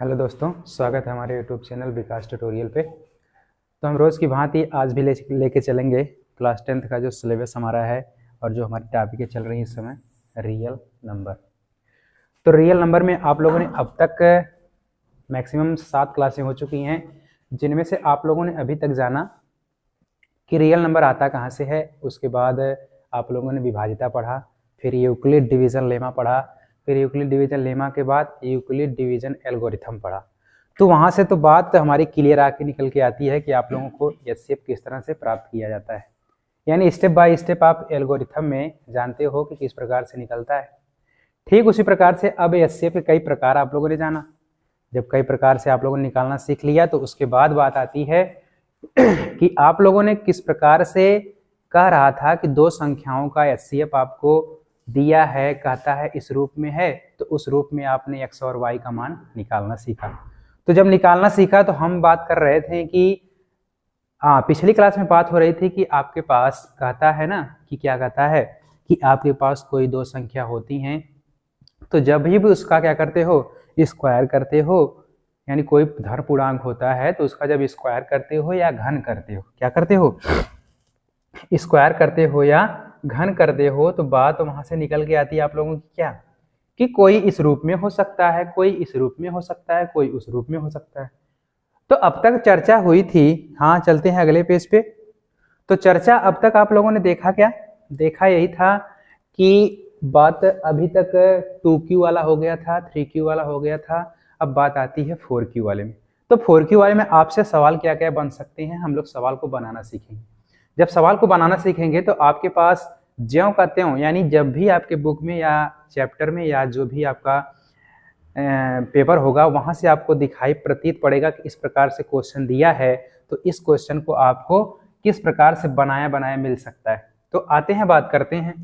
Hello दोस्तों, स्वागत है हमारे यूट्यूब चैनल विकास ट्यूटोरियल पे। तो हम रोज़ की भांति आज भी लेके चलेंगे क्लास 10th का जो सिलेबस हमारा है और जो हमारी टॉपिकें चल रही हैं इस समय, रियल नंबर। तो रियल नंबर में आप लोगों ने अब तक मैक्सिमम 7 क्लासें हो चुकी हैं, जिनमें से आप लोगों ने अभी तक जाना कि रियल नंबर आता कहाँ से है। उसके बाद आप लोगों ने विभाज्यता पढ़ा, फिर यूक्लिड डिवीज़न लेमा पढ़ा, फिर यूक्लिड डिवीज़न लेमा के बाद यूक्लिड डिवीज़न एल्गोरिथम पढ़ा। तो वहाँ से तो बात हमारी क्लियर आके निकल के आती है कि आप लोगों को एचसीएफ किस तरह से प्राप्त किया जाता है। यानी स्टेप बाय स्टेप आप एल्गोरिथम में जानते हो कि किस प्रकार से निकलता है। ठीक उसी प्रकार से अब एचसीएफ के कई प्रकार आप लोगों ने जाना। जब कई प्रकार से आप लोगों ने निकालना सीख लिया तो उसके बाद बात आती है कि आप लोगों ने किस प्रकार से कह रहा था कि दो संख्याओं का एचसीएफ आपको दिया है, कहता है इस रूप में है, तो उस रूप में आपने x और y का मान निकालना सीखा। तो जब निकालना सीखा तो हम बात कर रहे थे कि पिछली क्लास में बात हो रही थी कि आपके पास कहता है ना कि क्या कहता है कि आपके पास कोई दो संख्या होती हैं तो जब भी उसका क्या करते हो, स्क्वायर करते हो। यानी कोई धन पूर्णांक होता है तो उसका जब स्क्वायर करते हो या घन करते हो, क्या करते हो, स्क्वायर करते हो या घन करते हो, तो बात वहां से निकल के आती है आप लोगों की क्या, कि कोई इस रूप में हो सकता है, कोई इस रूप में हो सकता है, कोई उस रूप में हो सकता है। तो अब तक चर्चा हुई थी। हाँ, चलते हैं अगले पेज पे। तो चर्चा अब तक आप लोगों ने देखा क्या, देखा यही था कि बात अभी तक 2Q वाला हो गया था, 3Q वाला हो गया था, अब बात आती है 4Q वाले में। तो 4Q वाले में आपसे सवाल क्या क्या बन सकते हैं, हम लोग सवाल को बनाना सीखेंगे। जब सवाल को बनाना सीखेंगे तो आपके पास ज्यों का त्यों, यानी जब भी आपके बुक में या चैप्टर में या जो भी आपका पेपर होगा वहां से आपको दिखाई प्रतीत पड़ेगा कि इस प्रकार से क्वेश्चन दिया है, तो इस क्वेश्चन को आपको किस प्रकार से बनाया बनाया मिल सकता है। तो आते हैं, बात करते हैं।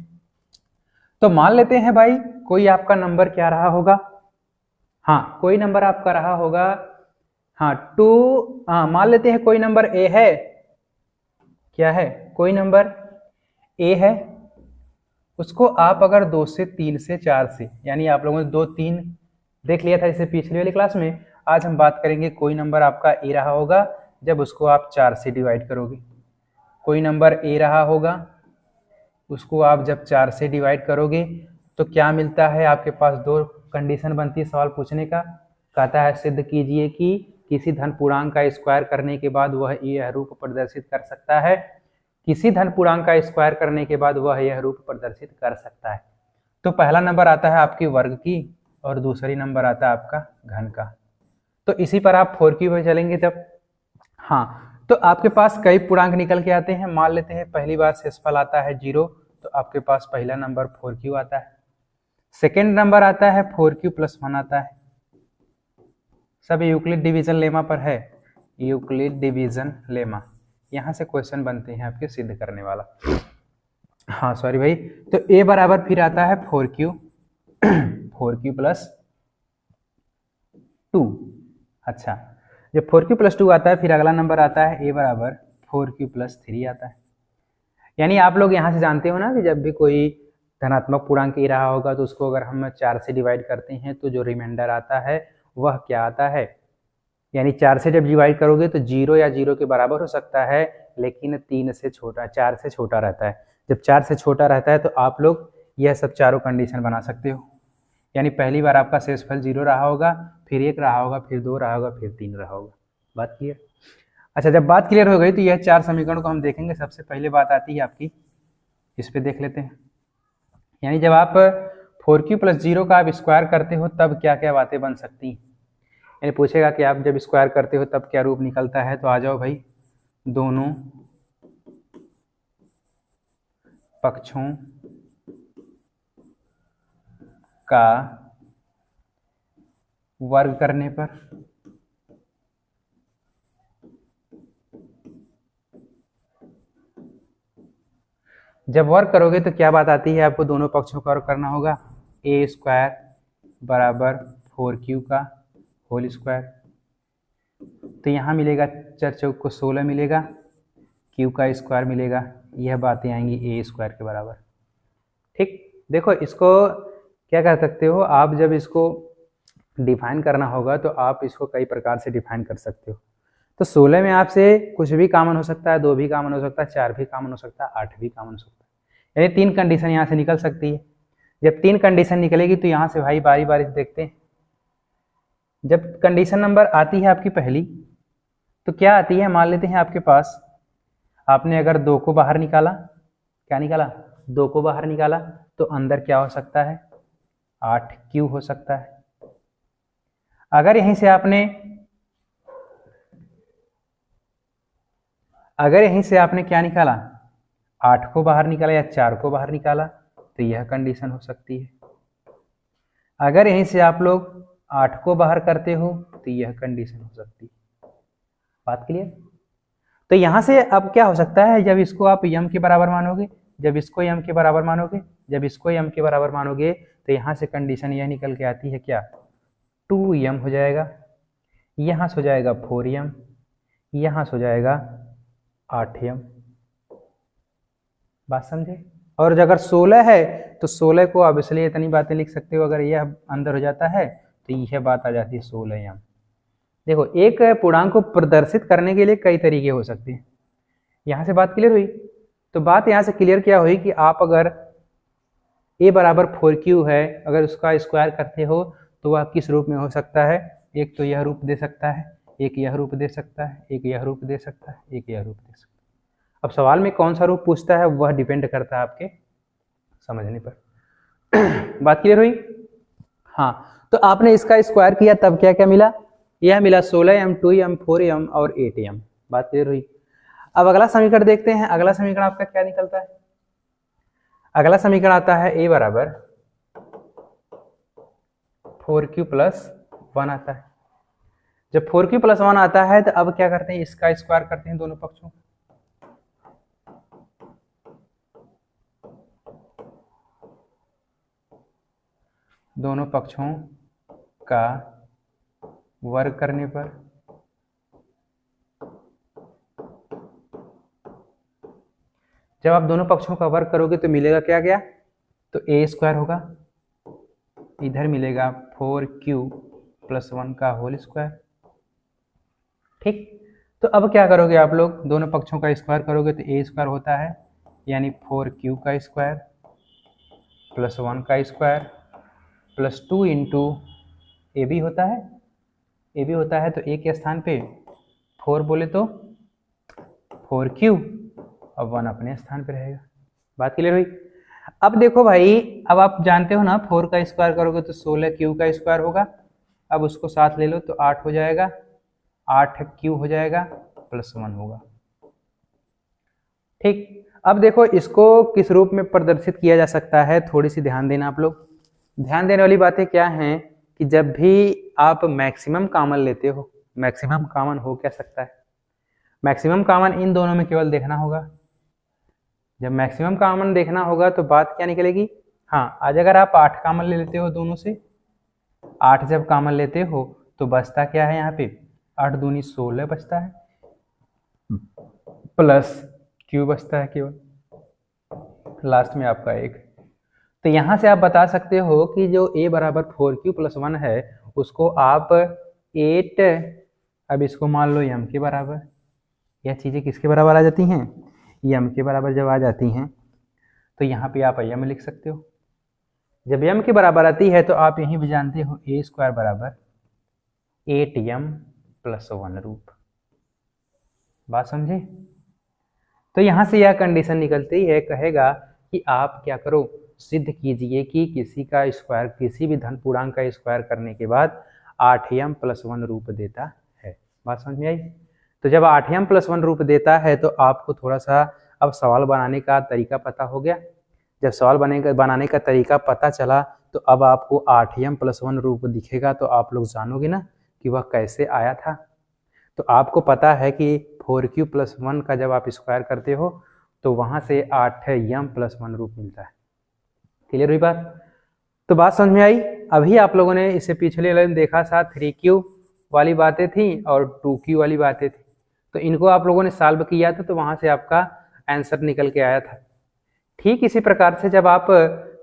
तो मान लेते हैं भाई कोई आपका नंबर क्या रहा होगा, हाँ कोई नंबर आपका रहा होगा, हाँ 2, मान लेते हैं कोई नंबर ए है, क्या है, कोई नंबर ए है। उसको आप अगर 2 से 3 से 4 से, यानी आप लोगों ने 2 3 देख लिया था जैसे पिछली वाली क्लास में। आज हम बात करेंगे कोई नंबर आपका ए रहा होगा जब उसको आप 4 से डिवाइड करोगे। कोई नंबर ए रहा होगा, उसको आप जब 4 से डिवाइड करोगे तो क्या मिलता है, आपके पास दो कंडीशन बनती है सवाल पूछने का। कहता है सिद्ध कीजिए कि किसी धन पूर्णांक का स्क्वायर करने के बाद वह यह रूप प्रदर्शित कर सकता है। किसी धन पूर्णांक का स्क्वायर करने के बाद वह यह रूप प्रदर्शित कर सकता है। तो पहला नंबर आता है आपकी वर्ग की और दूसरी नंबर आता है आपका घन का। तो इसी पर आप 4Q पे चलेंगे जब, हाँ तो आपके पास कई पूर्णांक निकल के आते हैं। मान लेते हैं पहली बार शेषफल आता है 0, तो आपके पास पहला नंबर 4Q आता है। सेकेंड नंबर आता है 4Q+1 आता है। सब यूक्लिड डिवीजन लेमा पर है, यूक्लिड डिवीजन लेमा, यहां से क्वेश्चन बनते हैं आपके सिद्ध करने वाला। हाँ सॉरी भाई, तो ए बराबर फिर आता है 4Q 4Q+2। अच्छा, जब 4Q+2 आता है फिर अगला नंबर आता है ए बराबर 4Q+3 आता है। यानी आप लोग यहाँ से जानते हो ना कि जब भी कोई धनात्मक पूर्णांक ए रहा होगा तो उसको अगर हम 4 से डिवाइड करते हैं तो जो रिमाइंडर आता है वह क्या आता है, यानी 4 से जब डिवाइड करोगे तो 0 या 0 के बराबर हो सकता है, लेकिन 3 से छोटा, 4 से छोटा रहता है। जब 4 से छोटा रहता है तो आप लोग यह सब चारों कंडीशन बना सकते हो। यानी पहली बार आपका शेषफल 0 रहा होगा, फिर 1 रहा होगा, फिर 2 रहा होगा, फिर 3 रहा होगा। बात क्लियर? अच्छा, जब बात क्लियर हो गई तो यह 4 समीकरण को हम देखेंगे। सबसे पहले बात आती है आपकी, इस पे देख लेते हैं। यानी जब आप 4Q+0 का आप स्क्वायर करते हो तब क्या क्या बातें बन सकती हैं। यानी पूछेगा कि आप जब स्क्वायर करते हो तब क्या रूप निकलता है। तो आ जाओ भाई, दोनों पक्षों का वर्ग करने पर जब वर्ग करोगे तो क्या बात आती है, आपको दोनों पक्षों का वर्ग करना होगा। ए स्क्वायर बराबर 4Q का होल स्क्वायर, तो यहाँ मिलेगा 4 चौक को 16 मिलेगा, Q का स्क्वायर मिलेगा, यह बातें आएंगी ए स्क्वायर के बराबर। ठीक, देखो इसको क्या कर सकते हो आप, जब इसको डिफाइन करना होगा तो आप इसको कई प्रकार से डिफाइन कर सकते हो। तो 16 में आपसे कुछ भी कॉमन हो सकता है, 2 भी कॉमन हो सकता है, 4 भी कॉमन हो सकता है, 8 भी कॉमन हो सकता है, यानी 3 कंडीशन यहाँ से निकल सकती है। जब 3 कंडीशन निकलेगी तो यहाँ से भाई बारी बारी से देखते हैं। जब कंडीशन नंबर आती है आपकी पहली, तो क्या आती है, मान लेते हैं आपके पास आपने अगर 2 को बाहर निकाला, क्या निकाला, 2 को बाहर निकाला, तो अंदर क्या हो सकता है, 8Q हो सकता है। अगर यहीं से आपने क्या निकाला, 8 को बाहर निकाला या 4 को बाहर निकाला, तो यह कंडीशन हो सकती है। अगर यहीं से आप लोग 8 को बाहर करते हो तो यह कंडीशन हो सकती है। बात क्लियर? तो यहां से अब क्या हो सकता है, जब इसको आप m के बराबर मानोगे, जब इसको m के बराबर मानोगे, जब इसको m के बराबर मानोगे, तो यहां से कंडीशन यह निकल के आती है क्या, 2m हो जाएगा, यहां से हो जाएगा 4m, यहां से हो जाएगा 8m। बात समझे? और अगर 16 है तो 16 को आप इसलिए इतनी बातें लिख सकते हो, अगर यह अंदर हो जाता है तो यह बात आ जाती है 16m। देखो, एक पूर्णांक को प्रदर्शित करने के लिए कई तरीके हो सकते हैं। यहां से बात क्लियर हुई? तो बात यहां से क्लियर क्या हुई कि आप अगर a बराबर 4Q है, अगर उसका स्क्वायर करते हो तो वह किस रूप में हो सकता है, एक तो यह रूप दे सकता है, एक यह रूप दे सकता है, एक यह रूप दे सकता है, एक यह रूप दे सकता है। अब सवाल में कौन सा रूप पूछता है वह डिपेंड करता है आपके समझने पर। बात क्लियर हुई? हाँ, तो आपने इसका स्क्वायर किया तब क्या क्या मिला, यह मिला 16m, 2m, 4m और 8m। बात क्लियर हुई? अब अगला समीकरण देखते हैं। अगला समीकरण आपका क्या निकलता है? अगला समीकरण आता है a बराबर 4Q प्लस 1 आता है। जब 4Q प्लस 1 आता है तो अब क्या करते हैं, इसका स्क्वायर करते हैं दोनों पक्षों। दोनों पक्षों का वर्ग करने पर जब आप दोनों पक्षों का वर्ग करोगे तो मिलेगा क्या क्या, तो a स्क्वायर होगा, इधर मिलेगा 4Q प्लस 1 का होल स्क्वायर। ठीक, तो अब क्या करोगे आप लोग, दोनों पक्षों का स्क्वायर करोगे तो a स्क्वायर होता है, यानी 4Q का स्क्वायर प्लस 1 का square plus 2 into a b होता है, ए बी होता है तो a के स्थान पे 4 बोले तो 4Q, अब 1 अपने स्थान पे रहेगा। बात क्लियर हुई? अब देखो भाई, अब आप जानते हो ना 4 का स्क्वायर करोगे तो 16Q का स्क्वायर होगा, अब उसको साथ ले लो तो 8 हो जाएगा, 8Q हो जाएगा प्लस 1 होगा। ठीक, अब देखो इसको किस रूप में प्रदर्शित किया जा सकता है, थोड़ी सी ध्यान देना आप लोग। ध्यान देने वाली बातें क्या हैं कि जब भी आप मैक्सिमम कॉमन लेते हो, मैक्सिमम कॉमन हो क्या सकता है, मैक्सिमम कॉमन इन दोनों में केवल देखना होगा। जब मैक्सिमम कॉमन देखना होगा तो बात क्या निकलेगी, हाँ, आज अगर आप 8 कॉमन ले लेते हो दोनों से, 8 जब कॉमन लेते हो तो बचता क्या है, यहाँ पे 8 दूनी 16 बचता है, प्लस Q बचता है केवल, लास्ट में आपका 1। तो यहाँ से आप बता सकते हो कि जो a बराबर 4Q प्लस 1 है उसको आप 8, अब इसको मान लो m के बराबर, यह चीज़ें किसके बराबर आ जाती हैं, m के बराबर जब आ जाती हैं तो यहाँ पे आप m लिख सकते हो। जब m के बराबर आती है तो आप यहीं भी जानते हो a स्क्वायर बराबर 8m प्लस 1 रूप। बात समझे? तो यहाँ से यह कंडीशन निकलती है, कहेगा कि आप क्या करो, सिद्ध कीजिए कि किसी का स्क्वायर, किसी भी धन पूर्णांक का स्क्वायर करने के बाद 8m प्लस 1 रूप देता है। बात समझ में आई? तो जब 8m प्लस 1 रूप देता है तो आपको थोड़ा सा अब सवाल बनाने का तरीका पता हो गया। जब सवाल बनाने का तरीका पता चला तो अब आपको 8m प्लस 1 रूप दिखेगा तो आप लोग जानोगे ना कि वह कैसे आया था। तो आपको पता है कि 4Q प्लस 1 का जब आप स्क्वायर करते हो तो वहाँ से 8m प्लस 1 रूप मिलता है। क्लियर हुई बात? तो बात समझ में आई? अभी आप लोगों ने इससे पिछले लाइन देखा था 3Q वाली बातें थी और 2Q वाली बातें थी, तो इनको आप लोगों ने सॉल्व किया था तो वहाँ से आपका आंसर निकल के आया था। ठीक इसी प्रकार से जब आप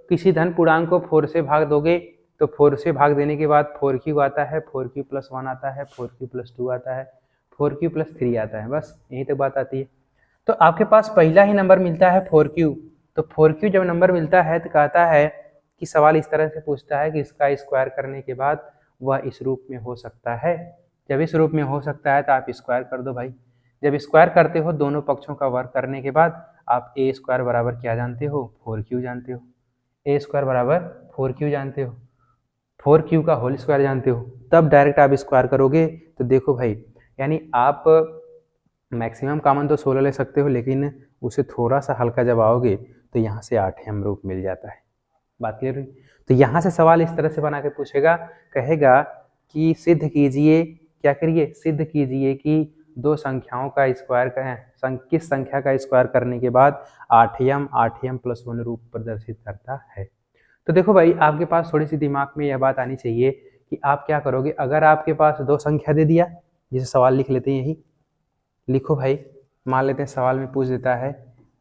किसी धन पूर्णांक को 4 से भाग दोगे तो 4 से भाग देने के बाद 4q आता है, 4q + 1 आता है, 4q + 2 आता है, 4q + 3 आता है। बस यहीं तक बात आती है। तो आपके पास पहला ही नंबर मिलता है 4q। तो 4q जब नंबर मिलता है तो कहता है कि सवाल इस तरह से पूछता है कि इसका स्क्वायर करने के बाद वह इस रूप में हो सकता है। जब इस रूप में हो सकता है तो आप स्क्वायर कर दो भाई। जब स्क्वायर करते हो दोनों पक्षों का वर्ग करने के बाद आप a स्क्वायर बराबर क्या जानते हो, 4q जानते हो। a स्क्वायर बराबर 4q जानते हो, 4q का होल स्क्वायर जानते हो। तब डायरेक्ट आप स्क्वायर करोगे तो देखो भाई, यानी आप मैक्सिमम कॉमन तो 16 ले सकते हो, लेकिन उसे थोड़ा सा हल्का जब आओगे तो यहाँ से 8m रूप मिल जाता है। बात क्लियर हुई? तो यहाँ से सवाल इस तरह से बना के पूछेगा, कहेगा कि सिद्ध कीजिए, क्या करिए, सिद्ध कीजिए कि दो संख्याओं का स्क्वायर करें, किस संख्या का स्क्वायर करने के बाद 8m 8m + 1 रूप प्रदर्शित करता है। तो देखो भाई, आपके पास थोड़ी सी दिमाग में यह बात आनी चाहिए कि आप क्या करोगे। अगर आपके पास दो संख्या दे दिया, जैसे सवाल लिख लेते हैं, यही लिखो भाई, मान लेते हैं सवाल में पूछ देता है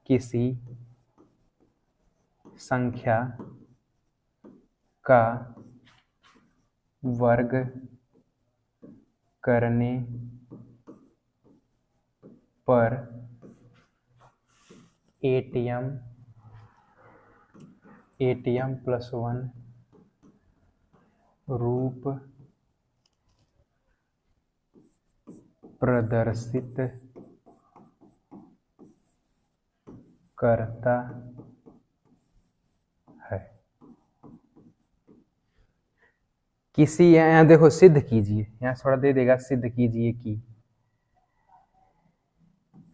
किसी संख्या का वर्ग करने पर 8m + 1 रूप प्रदर्शित करता है। किसी, यहाँ देखो सिद्ध कीजिए, यहाँ थोड़ा दे देगा, सिद्ध कीजिए कि,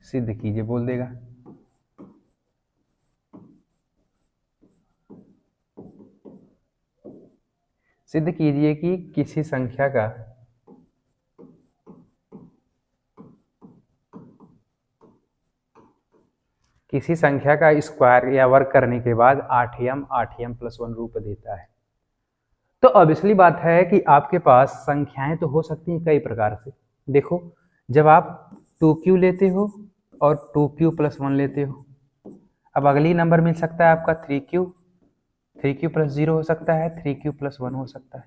सिद्ध कीजिए बोल देगा। सिद्ध कीजिए कि किसी संख्या का स्क्वायर या वर्ग करने के बाद 8m 8m + 1 रूप देता है। तो ऑब्वियसली बात है कि आपके पास संख्याएं तो हो सकती हैं कई प्रकार से। देखो, जब आप 2q लेते हो और 2q + 1 लेते हो, अब अगली नंबर मिल सकता है आपका 3q + 0 हो सकता है, 3q + 1 हो सकता है,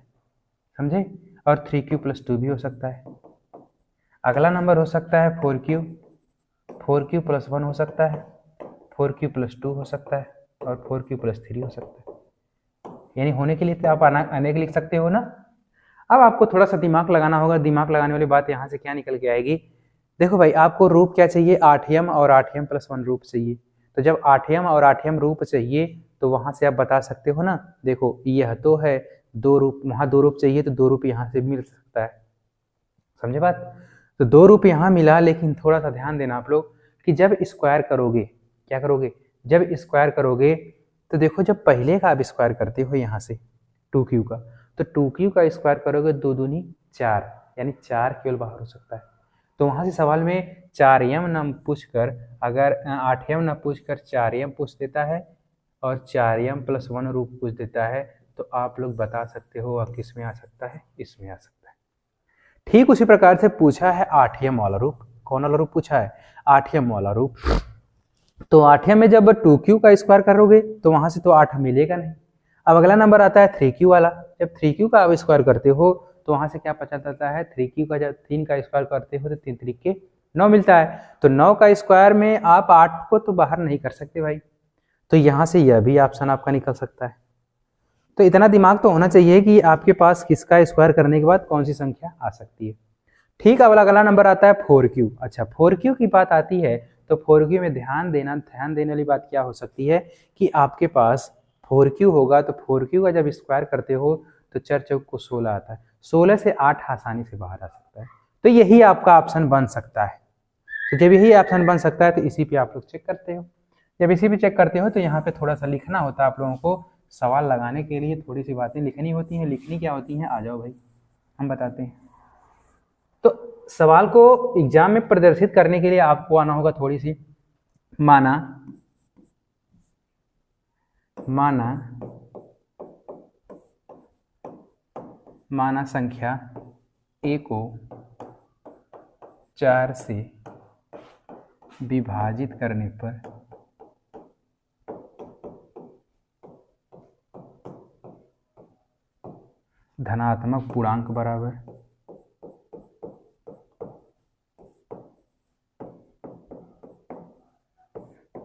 समझे, और 3q + 2 भी हो सकता है। अगला नंबर हो सकता है 4q + 1 हो सकता है, 4q + 2 हो सकता है, और 4q + 3 हो सकता है। यानी होने के लिए तो आप अनेक लिख सकते हो ना। अब आपको थोड़ा सा दिमाग लगाना होगा। दिमाग लगाने वाली बात यहाँ से क्या निकल के आएगी, देखो भाई, आपको रूप क्या चाहिए, 8m और 8m + 1 रूप चाहिए। तो जब 8m और 8m रूप चाहिए तो वहाँ से आप बता सकते हो ना, देखो यह तो है, दो रूप, वहाँ दो रूप चाहिए तो दो रूप यहाँ से मिल सकता है, समझे बात। तो दो रूप यहाँ मिला, लेकिन थोड़ा सा ध्यान देना आप लोग कि जब स्क्वायर करोगे, क्या करोगे, जब स्क्वायर करोगे तो देखो, जब पहले का आप स्क्वायर करते हो यहाँ से 2q का, तो 2q का स्क्वायर करोगे 2 दूनी 4, यानी 4 केवल बाहर हो सकता है। तो वहाँ से सवाल में 4m न पूछकर, अगर 8m न पूछकर 4m पूछ देता है और 4m + 1 रूप पूछ देता है, तो आप लोग बता सकते हो वह किस में आ सकता है, इसमें आ सकता है। ठीक उसी प्रकार से पूछा है 8m वाला रूप। कौन वाला रूप पूछा है, 8m वाला रूप। तो 8m में जब 2q का स्क्वायर करोगे तो वहां से तो 8 मिलेगा नहीं। अब अगला नंबर आता है 3q वाला। जब 3q का आप स्क्वायर करते हो तो वहां से क्या पता चलता है, 3q का जब 3 का स्क्वायर करते हो तो 3 3 के 9 मिलता है। तो 9 का स्क्वायर में आप 8 को तो बाहर नहीं कर सकते भाई, तो यहाँ से यह भी ऑप्शन आपका निकल सकता है। तो इतना दिमाग तो होना चाहिए कि आपके पास किसका स्क्वायर करने के बाद कौन सी संख्या आ सकती है। ठीक, अब अगला नंबर आता है 4q। अच्छा, 4q की बात आती है तो 4q में ध्यान देने वाली बात क्या हो सकती है कि आपके पास 4q होगा तो 4q का जब स्क्वायर करते हो तो 4 चौक को 16 आता है, 16 से 8 आसानी से बाहर आ सकता है। तो यही आपका ऑप्शन बन सकता है। तो जब यही ऑप्शन बन सकता है तो इसी पे आप लोग चेक करते हो। जब इसी पे चेक करते हो तो यहाँ पे थोड़ा सा लिखना होता है आप लोगों को। सवाल लगाने के लिए थोड़ी सी बातें लिखनी होती हैं। लिखनी क्या होती हैं, आ जाओ भाई हम बताते हैं। तो सवाल को एग्जाम में प्रदर्शित करने के लिए आपको आना होगा थोड़ी सी, माना संख्या a को 4 से विभाजित करने पर धनात्मक पूर्णांक बराबर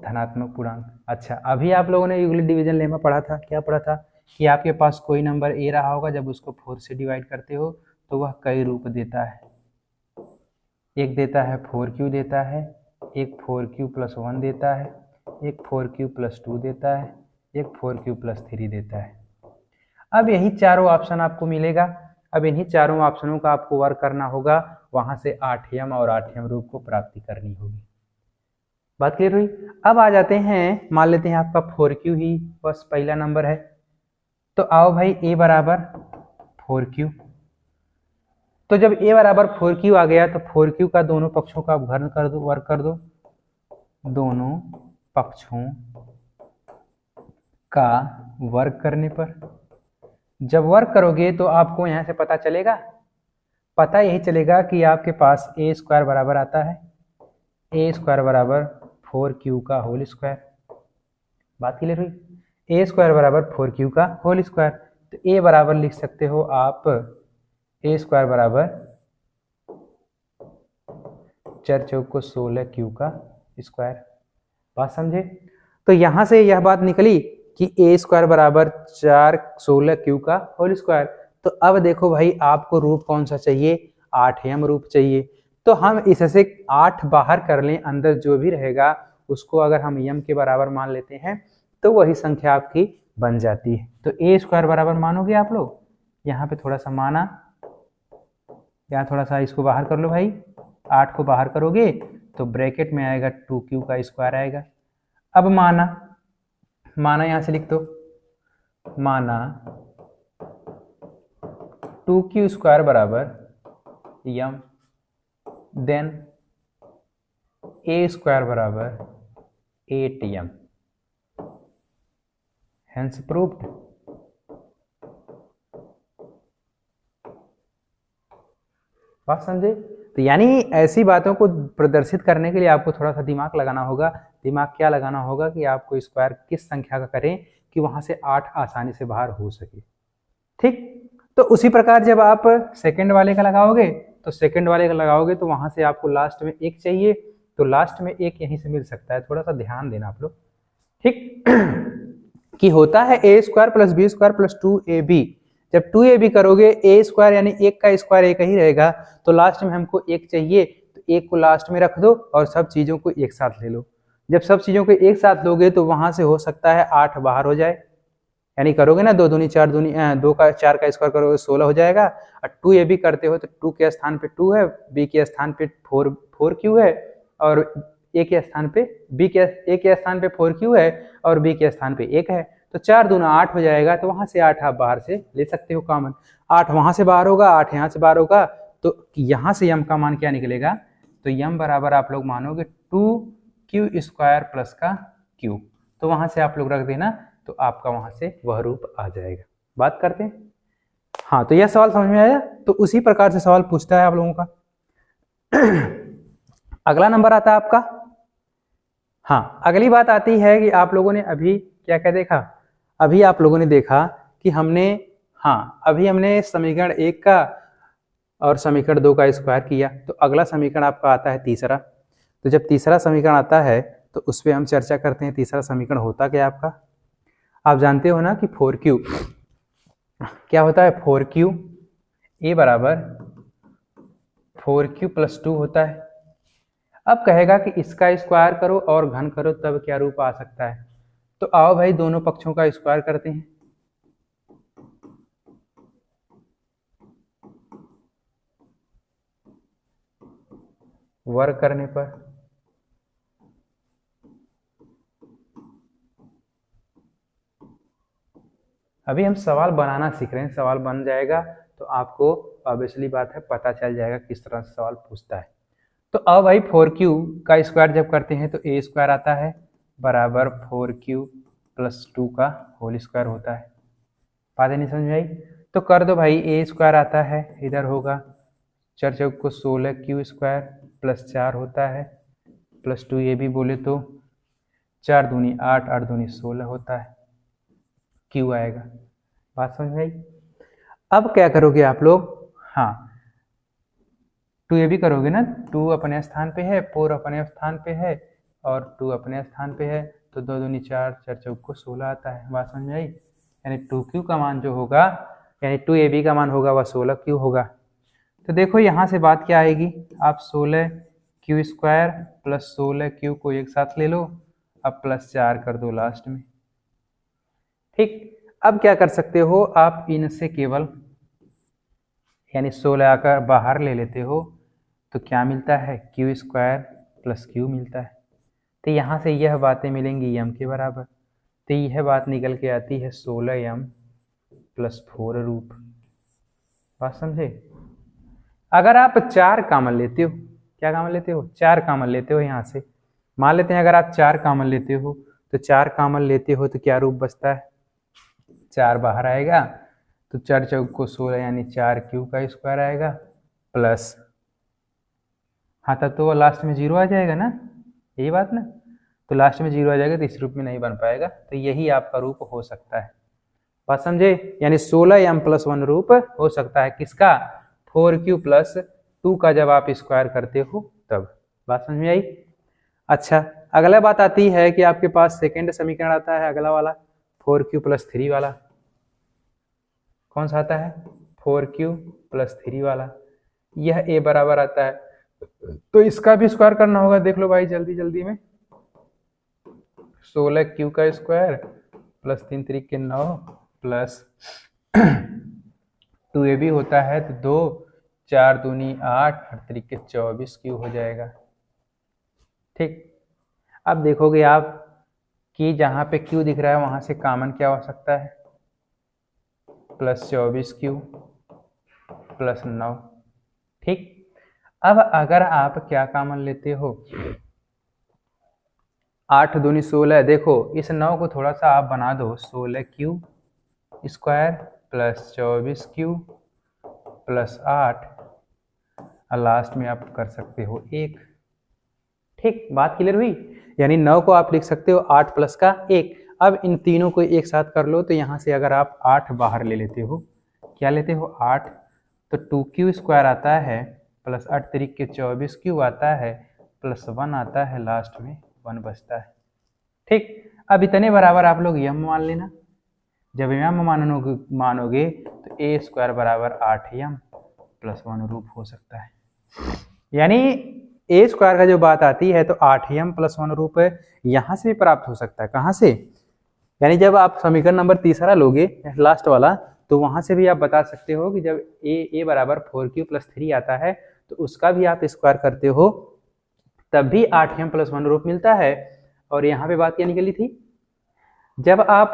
धनात्मक पूर्णांक। अच्छा, अभी आप लोगों ने यूक्लिड डिवीजन लेमा पढ़ा था, क्या पढ़ा था कि आपके पास कोई नंबर ए रहा होगा, जब उसको 4 से डिवाइड करते हो तो वह कई रूप देता है। एक देता है 4q देता है, एक 4q + 1 देता है, एक 4q + 2 देता है, एक 4q + 3 देता है। अब यही चारों ऑप्शन आपको मिलेगा। अब इन्हीं चारों ऑप्शनों का आपको वर्क करना होगा, वहां से 8m और 8m रूप को प्राप्ति करनी होगी। बात क्लियर हुई? अब आ जाते हैं, मान लेते हैं आपका 4q ही बस पहला नंबर है, तो आओ भाई a बराबर 4q। तो जब a बराबर 4q आ गया तो 4q का दोनों पक्षों का घन कर दो, वर्क कर दो। दोनों पक्षों का वर्क करने पर, जब वर्क करोगे तो आपको यहां से पता चलेगा, पता यही चलेगा कि आपके पास a² बराबर आता है a² बराबर 4q का होल स्क्वायर। बात क्लियर हुई? a² बराबर 4q का होल स्क्वायर। तो a बराबर लिख सकते हो आप a² बराबर 4 चौको 16q का स्क्वायर। बात समझे? तो यहां से यह बात निकली कि a² बराबर 4 16q का होल स्क्वायर। तो अब देखो भाई, आपको रूप कौन सा चाहिए? 8m रूप चाहिए। तो हम इससे 8 बाहर कर लें, अंदर जो भी रहेगा उसको अगर हम m के बराबर मान लेते हैं तो वही संख्या आपकी बन जाती है। तो a² बराबर मानोगे आप लोग, यहाँ पे थोड़ा सा माना, यहाँ थोड़ा सा इसको बाहर कर लो भाई, 8 को बाहर करोगे तो ब्रैकेट में आएगा 2q का स्क्वायर आएगा। अब माना यहाँ से लिख दो, माना 2q² बराबर m, देन a² बराबर 8m, हेंस प्रूव्ड। बात समझे? तो यानी ऐसी बातों को प्रदर्शित करने के लिए आपको थोड़ा सा दिमाग लगाना होगा। दिमाग क्या लगाना होगा कि आपको स्क्वायर किस संख्या का करें कि वहां से 8 आसानी से बाहर हो सके। ठीक, तो उसी प्रकार जब आप सेकंड वाले का लगाओगे तो वहां से आपको लास्ट में 1 चाहिए, तो लास्ट में 1 यहीं से मिल सकता है। थोड़ा सा ध्यान देना आप लोग, ठीक कि होता है a² + b² + 2ab। जब 2ab करोगे a² यानी 1 का स्क्वायर 1 ही रहेगा, तो लास्ट में हमको 1 चाहिए, तो 1 को लास्ट में रख दो और सब चीजों को एक साथ ले लो। जब सब चीजों को एक साथ लोगे तो वहां से हो सकता है 8 बाहर हो जाए, यानी करोगे ना 2 दूनी 4 दूनी 2 का 4 का स्क्वायर करोगे 16 हो जाएगा। और 2ab करते हो तो 2 के स्थान पे 2 है, b के स्थान पे 4q है, और a के स्थान पे a के स्थान पे 4q है और b के स्थान पे 1 है। तो 4 दूना 8 हो जाएगा, तो वहां से 8 आप बाहर से ले सकते हो कॉमन। 8 वहां से बाहर होगा, 8 यहाँ से बाहर होगा, तो यहाँ से m का मान क्या निकलेगा? तो m बराबर आप लोग मानोगे 2q² प्लस का q। तो वहां से आप लोग रख देना, तो आपका वहां से वह रूप आ जाएगा। बात करते हैं। हाँ, तो यह सवाल समझ में आया? तो उसी प्रकार से सवाल पूछता है आप लोगों का। अगला नंबर आता है आपका। हाँ, अगली बात आती है कि आप लोगों ने अभी क्या क्या देखा? अभी आप लोगों ने देखा कि अभी हमने समीकरण 1 का और समीकरण 2 का स्क्वायर किया। तो अगला समीकरण आपका आता है तीसरा। तो जब तीसरा समीकरण आता है तो उस पर हम चर्चा करते हैं। तीसरा समीकरण होता क्या आपका? आप जानते हो ना कि 4q क्या होता है? 4q a बराबर 4q + 2 होता है। अब कहेगा कि इसका स्क्वायर करो और घन करो, तब क्या रूप आ सकता है? तो आओ भाई दोनों पक्षों का स्क्वायर करते हैं। वर्ग करने पर अभी हम सवाल बनाना सीख रहे हैं, सवाल बन जाएगा तो आपको ऑब्वियसली बात है पता चल जाएगा किस तरह से सवाल पूछता है। तो अब भाई 4q का स्क्वायर जब करते हैं तो a² आता है बराबर 4q + 2 का होल स्क्वायर होता है। बात नहीं समझ में आई? तो कर दो भाई, a² आता है, इधर होगा 4 चौक को 16q² + 4 होता है, प्लस 2 ये भी बोले तो 4 दूनी 8, 8 दूनी 16 होता है, q आएगा। बात समझ में आई? अब क्या करोगे आप लोग, हाँ 2ab करोगे ना, 2 अपने स्थान पे है, 4 अपने स्थान पे है और 2 अपने स्थान पे है, तो 2 दूनी 4, 4 चौको 16 आता है। बात समझ में आई? यानी 2q का मान जो होगा, यानी 2ab का मान होगा वह 16q होगा। तो देखो यहाँ से बात क्या आएगी, आप 16q स्क्वायर प्लस 16q को एक साथ ले लो, अब प्लस 4 कर दो लास्ट में। ठीक, अब क्या कर सकते हो आप, इनसे केवल यानी 16 आकर बाहर ले लेते हो तो क्या मिलता है, q स्क्वायर प्लस q मिलता है। तो यहाँ से यह बातें मिलेंगी m के बराबर, तो यह बात निकल के आती है 16m प्लस 4 रूप। बात समझे? अगर आप 4 कॉमन लेते हो, क्या कॉमन लेते हो, 4 कॉमन लेते हो यहाँ से, मान लेते हैं अगर आप 4 कॉमन लेते हो तो 4 कॉमन लेते हो तो क्या रूप बचता है, 4 बाहर आएगा तो 4 चौको 16 यानी 4q का स्क्वायर आएगा प्लस, हाँ तब तो लास्ट में 0 आ जाएगा ना, यही बात ना, तो लास्ट में 0 आ जाएगा तो इस रूप में नहीं बन पाएगा, तो यही आपका रूप हो सकता है। बात समझे? यानी 16m प्लस 1 रूप हो सकता है किसका, 4q प्लस 2 का जब आप स्क्वायर करते हो तब। बात समझ में आई? अच्छा, अगला बात आती है कि आपके पास सेकेंड समीकरण आता है अगला वाला, 4q प्लस 3 वाला। कौन सा आता है, 4q प्लस 3 वाला। यह a बराबर आता है, तो इसका भी स्क्वायर करना होगा। देख लो भाई जल्दी जल्दी में, 16q का स्क्वायर प्लस 3 3 9 प्लस 2ab होता है तो 2, 4 दूनी 8, 8 3 24q हो जाएगा। ठीक, अब देखोगे आप कि जहाँ पे q दिख रहा है वहाँ से कॉमन क्या हो सकता है, प्लस 24q प्लस 9। ठीक, अब अगर आप क्या कॉमन लेते हो, 8 दूनी 16, देखो इस 9 को थोड़ा सा आप बना दो, 16q square plus 24q plus 8 और लास्ट में आप कर सकते हो 1। ठीक, बात क्लियर हुई? यानी 9 को आप लिख सकते हो 8 प्लस का 1। अब इन तीनों को एक साथ कर लो, तो यहाँ से अगर आप 8 बाहर ले लेते हो, क्या लेते हो 8, तो 2q स्क्वायर आता है प्लस 8 3 24q आता है प्लस 1 आता है, लास्ट में 1 बचता है। ठीक, अब इतने बराबर आप लोग m मान लेना। जब m मानोगे तो a स्क्वायर बराबर 8m प्लस 1 रूप हो सकता है। यानी a स्क्वायर का जो बात आती है तो 8m प्लस 1 रूप यहाँ से भी प्राप्त हो सकता है। कहाँ से? यानी जब आप समीकरण नंबर तीसरा लोगे लास्ट वाला, तो वहां से भी आप बता सकते हो कि जब a बराबर 4q प्लस 3 आता है तो उसका भी आप स्क्वायर करते हो, तब भी 8m प्लस 1 रूप मिलता है। और यहाँ पे बात क्या निकली थी, जब आप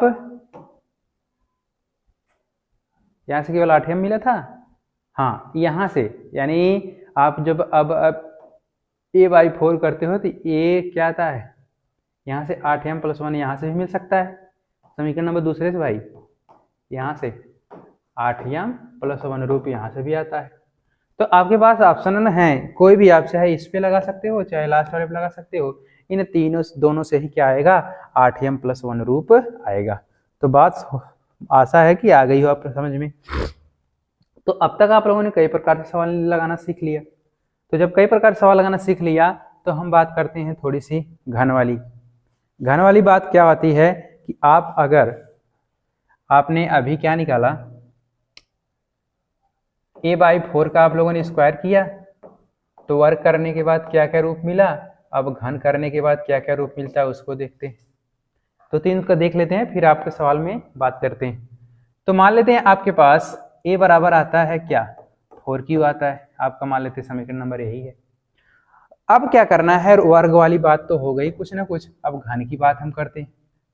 यहाँ से केवल 8m मिला था, हाँ यहाँ से, यानी आप जब अब a/4 करते हो तो a क्या आता है, यहाँ से 8m प्लस 1 यहाँ से भी मिल सकता है, समीकरण नंबर दूसरे से भाई, यहाँ से 8m प्लस 1 रूप यहाँ से भी आता है। तो आपके पास ऑप्शन है, कोई भी आप चाहे इस पे लगा सकते हो चाहे लास्ट वाले पे लगा सकते हो, इन तीनों दोनों से ही क्या आएगा, 8m प्लस 1 रूप आएगा। तो बात आशा है कि आ गई हो आप समझ में। तो अब तक आप लोगों ने कई प्रकार से सवाल लगाना सीख लिया। तो जब कई प्रकार से सवाल लगाना सीख लिया तो हम बात करते हैं थोड़ी सी घन वाली। घन वाली बात क्या आती है कि आप अगर आपने अभी क्या निकाला, a/4 का आप लोगों ने स्क्वायर किया, तो वर्ग करने के बाद क्या क्या रूप मिला, अब घन करने के बाद क्या क्या रूप मिलता है उसको देखते हैं। तो तीन का देख लेते हैं, फिर आपके सवाल में बात करते हैं। तो मान लेते हैं आपके पास a बराबर आता है क्या, 4q आता है, आपका मान लेते हैं समीकरण नंबर यही है। अब क्या करना है, वर्ग वाली बात तो हो गई कुछ ना कुछ, अब घन की बात हम करते हैं।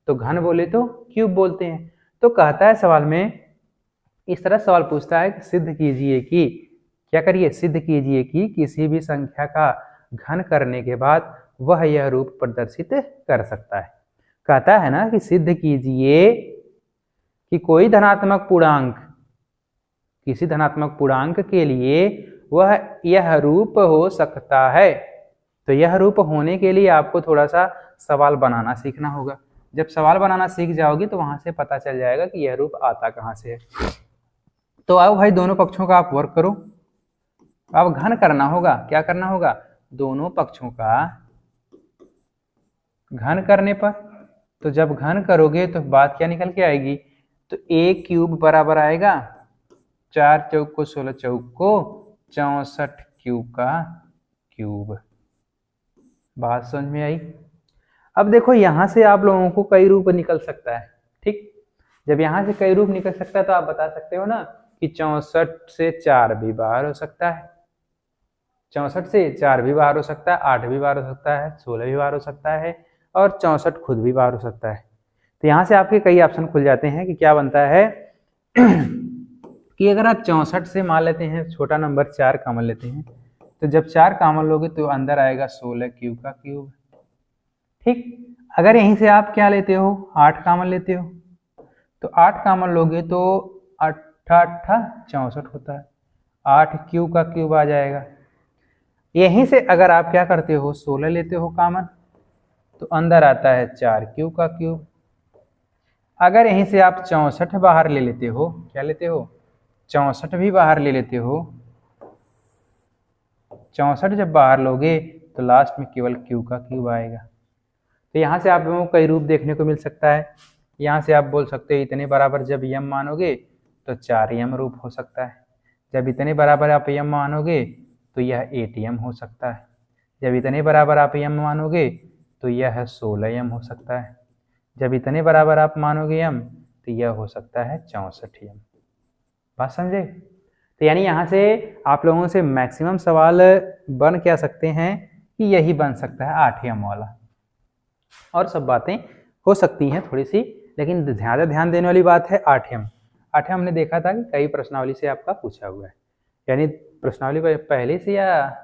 तो घन बोले तो क्यूब बोलते हैं। तो कहता है सवाल में, इस तरह सवाल पूछता है कि सिद्ध कीजिए कि, क्या करिए, सिद्ध कीजिए कि किसी भी संख्या का घन करने के बाद वह यह रूप प्रदर्शित कर सकता है। कहता है ना कि सिद्ध कीजिए कि कोई धनात्मक पूर्णांक, किसी धनात्मक पूर्णांक के लिए वह यह रूप हो सकता है। तो यह रूप होने के लिए आपको थोड़ा सा सवाल बनाना सीखना होगा। जब सवाल बनाना सीख जाओगे तो वहां से पता चल जाएगा कि यह रूप आता कहाँ से है। तो आओ भाई दोनों पक्षों का आप वर्क करो। अब घन करना होगा, क्या करना होगा, दोनों पक्षों का घन करने पर, तो जब घन करोगे तो बात क्या निकल के आएगी, तो a क्यूब बराबर आएगा 4 चौक को 16 चौक को 64 क्यूब का क्यूब। बात समझ में आई। अब देखो यहां से आप लोगों को कई रूप निकल सकता है, ठीक। जब यहां से कई रूप निकल सकता है तो आप बता सकते हो ना कि 64 से 4 भी बाहर हो सकता है, 64 से 4 भी बाहर हो सकता है, 8 भी बाहर हो सकता है, 16 भी बाहर हो सकता है और 64 खुद भी बाहर हो सकता है। तो यहाँ से आपके कई ऑप्शन खुल जाते हैं कि क्या बनता है कि अगर आप 64 से मान लेते हैं छोटा नंबर 4 कॉमन लेते हैं, तो जब 4 कॉमन लोगे तो अंदर आएगा 16 क्यूब का क्यूब, ठीक। अगर यहीं से आप क्या लेते हो 8 कॉमन लेते हो, तो 8 कॉमन लोगे तो 8 64 होता है, 8 क्यूब का क्यूब आ जाएगा। यहीं से अगर आप क्या करते हो 16 लेते हो कॉमन, तो अंदर आता है 4 क्यूब का क्यूब। अगर यहीं से आप 64 बाहर ले लेते हो, क्या लेते हो 64 भी बाहर ले लेते हो, 64 जब बाहर लोगे तो लास्ट में केवल क्यूब का क्यूब आएगा। तो यहाँ से आप लोगों को कई रूप देखने को मिल सकता है। यहाँ से आप बोल सकते हो इतने बराबर जब यम मानोगे तो 4 यम रूप हो सकता है, जब इतने बराबर आप यम मानोगे तो यह 8 यम हो सकता है, जब इतने बराबर आप यम मानोगे तो यह 16 यम हो सकता है, जब इतने बराबर आप मानोगे यम तो यह हो सकता है 64 यम। बात समझे। तो यानी यहाँ से आप लोगों से मैक्सिमम सवाल बन क्या सकते हैं कि यही बन सकता है 8 यम वाला, और सब बातें हो सकती हैं थोड़ी सी, लेकिन ज़्यादा ध्यान देने वाली बात है 8 यम। 8 हमने देखा था कि कई प्रश्नावली से आपका पूछा हुआ है, यानी प्रश्नावली पहले से या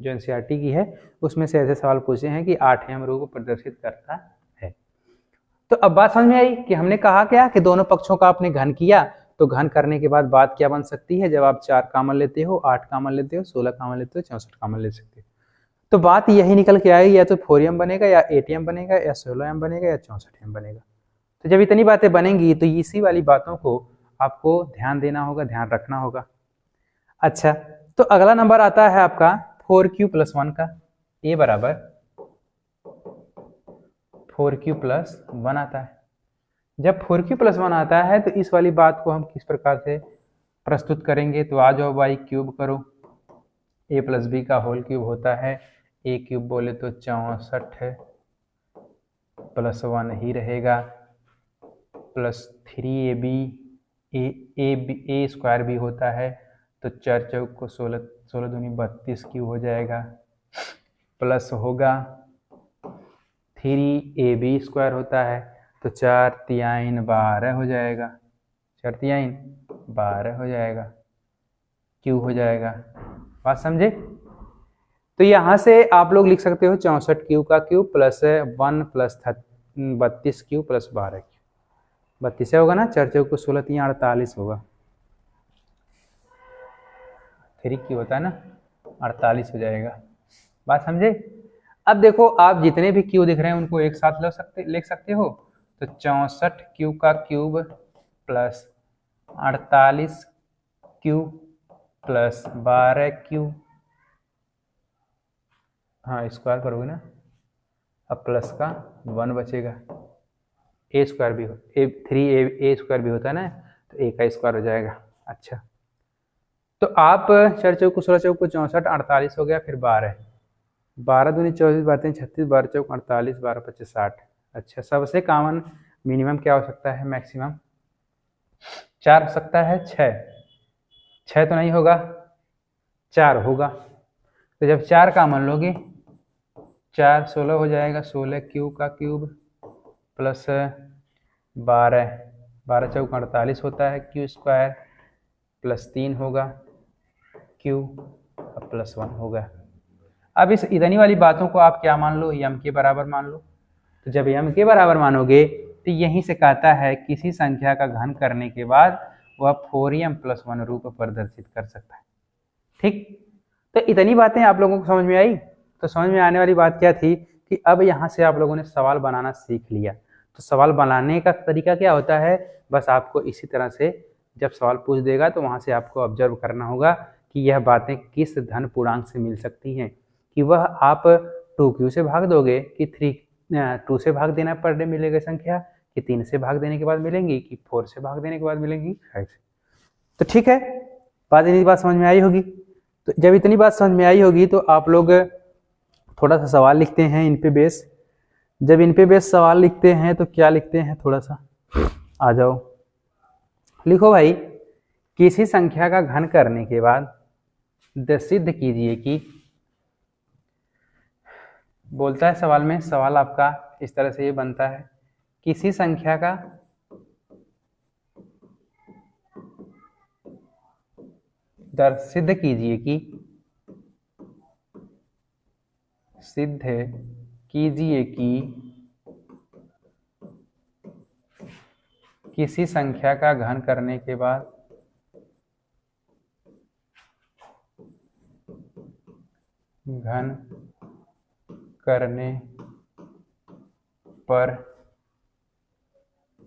जो एनसीईआरटी की है उसमें से ऐसे सवाल पूछे हैं कि 8 यम रूप प्रदर्शित करता है। तो अब बात समझ में आई कि हमने कहा क्या कि दोनों पक्षों का आपने घन किया, तो घन करने के बाद बात क्या बन सकती है, जब आप 4 कॉमन लेते हो, 8 कॉमन लेते हो, 16 कॉमन लेते हो, 64 कॉमन ले सकते हो, तो बात यही निकल के आएगी, या तो 4 यम बनेगा या 8 यम बनेगा या 16 यम बनेगा या 64 यम बनेगा। तो जब इतनी बातें बनेंगी तो इसी वाली बातों को आपको ध्यान देना होगा, ध्यान रखना होगा। अच्छा, तो अगला नंबर आता है आपका 4q + 1 का, a बराबर 4q + 1 आता है। जब 4q + 1 आता है तो इस वाली बात को हम किस प्रकार से प्रस्तुत करेंगे, तो आ जाओ भाई क्यूब करो, a + b का होल क्यूब होता है, a क्यूब बोले तो 64 + 1 ही रहेगा, प्लस 3ab, a स्क्वायर भी होता है, तो 4 चौक को 16, 16 दूनी 32 क्यूब हो जाएगा, प्लस होगा 3ab स्क्वायर होता है, तो 4 तिहाई 12 हो जाएगा, 4 तिहाई 12 हो जाएगा, क्यूब हो जाएगा। बात समझे। तो यहाँ से आप लोग लिख सकते हो 64 क्यूब का cube plus 1 plus 32 cube plus 12 cube, 32 होगा ना, 4 चौक को 16 तिहाई 48 होगा, 3 क्यूब होता है ना, 48 हो जाएगा। बात समझे। अब देखो आप जितने भी क्यूब दिख रहे हैं उनको एक साथ लिख सकते हो, तो 64 क्यूब का cube plus 48 cube plus 12 cube, हाँ स्क्वायर करोगे ना, अब प्लस का 1 बचेगा, a स्क्वायर भी 3a स्क्वायर भी होता है ना, तो a का स्क्वायर हो जाएगा। अच्छा, तो आप 4 चौक को 16 चौक को 64, 48 हो गया, फिर 12, 12 दूनी 24 बातें 36, 12 चौक 48, 12 25 60। अच्छा, सबसे कॉमन मिनिमम क्या हो सकता है, मैक्सिमम 4 हो सकता है, 6 तो नहीं होगा, 4 होगा। तो जब 4 कॉमन लोगे 4 16 हो जाएगा, 16 क्यूब का क्यूब प्लस 12, 12 चौक 48 होता है, क्यू स्क्वायर प्लस 3 होगा, क्यू प्लस 1 होगा। अब इस इतनी वाली बातों को आप क्या मान लो, यम के बराबर मान लो। तो जब यम के बराबर मानोगे तो यहीं से कहता है किसी संख्या का घन करने के बाद वह 4m + 1 रूप प्रदर्शित कर सकता है। ठीक, तो इतनी बातें आप लोगों को समझ में आई। तो समझ में आने वाली बात क्या थी कि अब यहाँ से आप लोगों ने सवाल बनाना सीख लिया। तो सवाल बनाने का तरीका क्या होता है, बस आपको इसी तरह से जब सवाल पूछ देगा तो वहाँ से आपको ऑब्जर्व करना होगा कि यह बातें किस धन पूर्णांक से मिल सकती हैं, कि वह आप 2q से भाग दोगे कि 2 से भाग देना पर डे मिलेगा संख्या, कि 3 से भाग देने के बाद मिलेंगी, कि 4 से भाग देने के बाद मिलेंगी 5 से। तो ठीक है, इतनी बात समझ में आई होगी। तो जब इतनी बात समझ में आई होगी तो आप लोग थोड़ा सा सवाल लिखते हैं इन पे बेस। जब इन पे बेस सवाल लिखते हैं तो क्या लिखते हैं, थोड़ा सा आ जाओ, लिखो भाई, किसी संख्या का घन करने के बाद सिद्ध कीजिए कि, बोलता है सवाल में, सवाल आपका इस तरह से ये बनता है, किसी संख्या का सिद्ध कीजिए कि, सिद्ध कीजिए कि किसी संख्या का घन करने के बाद घन करने पर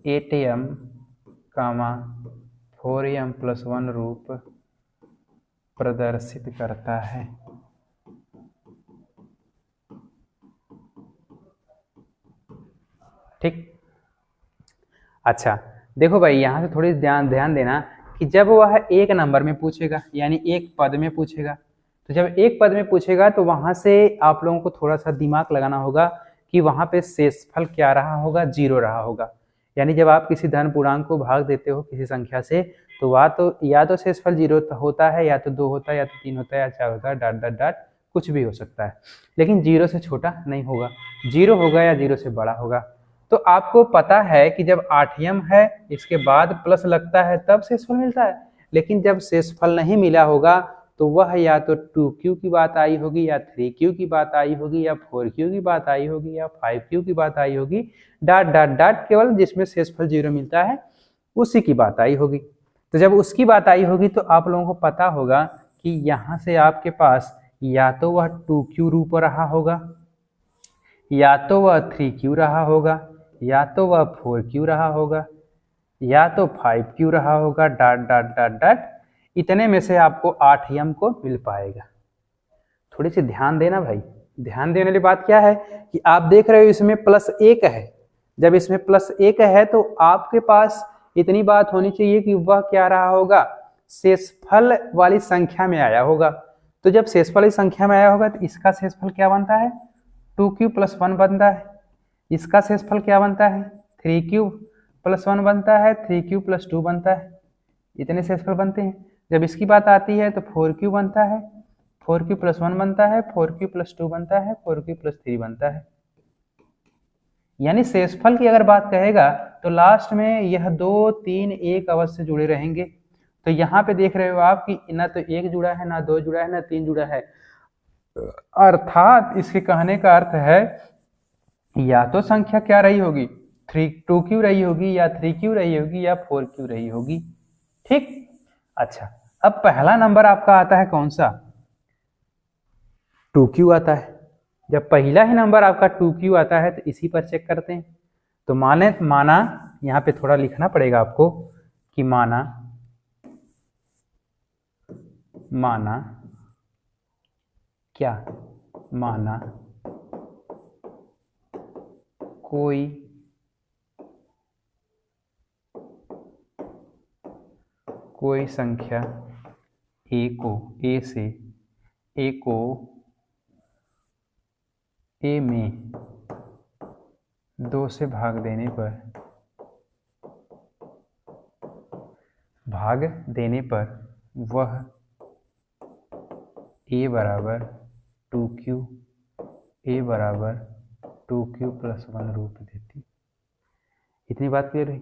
8m, 4m + 1 रूप प्रदर्शित करता है। ठीक, अच्छा देखो भाई, यहाँ से थोड़ी ध्यान देना कि जब वह एक नंबर में पूछेगा, यानी एक पद में पूछेगा, तो जब एक पद में पूछेगा तो वहां से आप लोगों को थोड़ा सा दिमाग लगाना होगा कि वहां पे शेषफल क्या रहा होगा, 0 रहा होगा। यानी जब आप किसी धन पूर्णांक को भाग देते हो किसी संख्या से, तो या तो शेषफल 0 होता है, या तो 2 होता है, या तो 3 होता है, या 4 होता है, डॉट डॉट डॉट कुछ भी हो सकता है, लेकिन 0 से छोटा नहीं होगा, 0 होगा या 0 से बड़ा होगा। तो आपको पता है कि जब 8m है, इसके बाद प्लस लगता है तब शेषफल मिलता है, लेकिन जब शेषफल नहीं मिला होगा तो वह या तो 2q की बात आई होगी, या 3q की बात आई होगी, या 4q की बात आई होगी, या 5q की बात आई होगी, डॉट डॉट डॉट, केवल जिसमें शेषफल 0 मिलता है उसी की बात आई होगी। तो जब उसकी बात आई होगी तो आप लोगों को पता होगा कि यहाँ से आपके पास या तो वह 2q रूप रहा होगा, या तो वह 3q रहा होगा, या तो वह 4q रहा होगा, या तो 5q रहा होगा, डॉट डॉट डॉट डॉट, इतने में से आपको 8m को मिल पाएगा। थोड़ी सी ध्यान देना भाई, ध्यान देने वाली बात क्या है कि आप देख रहे हो इसमें +1 है, जब इसमें +1 है तो आपके पास इतनी बात होनी चाहिए कि वह क्या रहा होगा, शेषफल वाली संख्या में आया होगा। तो जब शेषफल वाली संख्या में आया होगा तो इसका शेषफल क्या बनता है, 2q + 1 बनता है। इसका शेषफल क्या बनता है, 3q + 1 बनता है, 3q + 2 बनता है, इतने शेषफल बनते हैं। जब इसकी बात आती है तो 4q बनता है, 4q + 1 बनता है, 4q + 2 बनता है, 4q + 3 बनता है। यानी शेषफल की अगर बात कहेगा तो लास्ट में यह 2, 3, 1 अवश्य जुड़े रहेंगे। तो यहाँ पे देख रहे हो आप कि ना तो 1 जुड़ा है, ना 2 जुड़ा है, ना 3 जुड़ा है, अर्थात इसके कहने का अर्थ है या तो संख्या क्या रही होगी, 2q रही होगी, या 3q रही होगी, या 4q रही होगी। ठीक, अच्छा अब पहला नंबर आपका आता है कौन सा, 2q आता है। जब पहला ही नंबर आपका 2q आता है तो इसी पर चेक करते हैं। तो माना यहाँ पे थोड़ा लिखना पड़ेगा आपको कि माना क्या, माना कोई संख्या a में 2 से भाग देने पर वह a बराबर 2q + 1 रूप देती। इतनी बात क्लियर रही।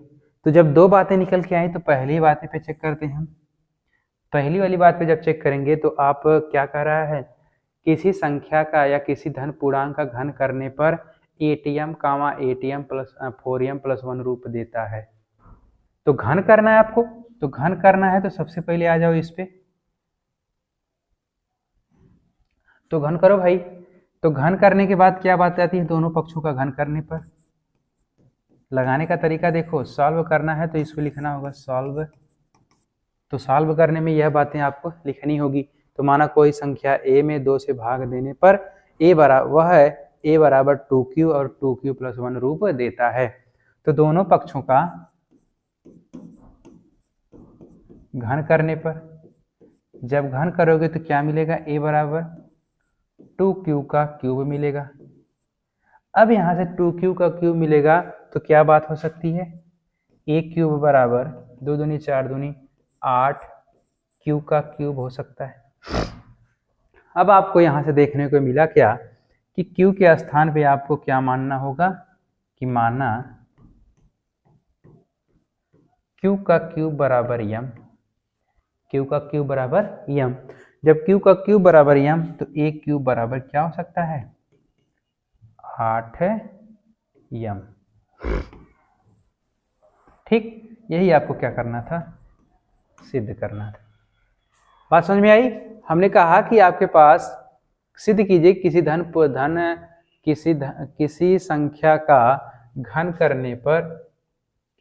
तो जब 2 बातें निकल के आई तो पहली बातें पे चेक करते हैं हम। पहली वाली बात पे जब चेक करेंगे तो आप क्या कह रहा है, किसी संख्या का या किसी धन पूर्णांक का घन करने पर 8m, 8m + 4m + 1 रूप देता है। तो घन करना है आपको, तो घन करना है तो सबसे पहले आ जाओ इस पे, तो घन करो भाई। तो घन करने के बाद क्या बात आती है, दोनों पक्षों का घन करने पर। लगाने का तरीका देखो, सॉल्व करना है तो इसको लिखना होगा सॉल्व तो सॉल्व करने में यह बातें आपको लिखनी होगी। तो माना कोई संख्या a में 2 से भाग देने पर a बराबर 2q और 2q प्लस 1 रूप देता है। तो दोनों पक्षों का घन करने पर, जब घन करोगे तो क्या मिलेगा, a बराबर 2q का क्यूब मिलेगा। अब यहाँ से 2q का क्यूब मिलेगा तो क्या बात हो सकती है, a क्यूब बराबर 2 दूनी 4 दूनी 8 q का क्यूब हो सकता है। अब आपको यहाँ से देखने को मिला क्या कि q के स्थान पे आपको क्या मानना होगा कि माना q का क्यूब बराबर m, q का क्यूब बराबर m। जब q का क्यूब बराबर m तो a क्यूब बराबर क्या हो सकता है, 8m। ठीक, यही आपको क्या करना था, सिद्ध करना था। बात समझ में आई। हमने कहा कि आपके पास सिद्ध कीजिए किसी संख्या का घन करने पर,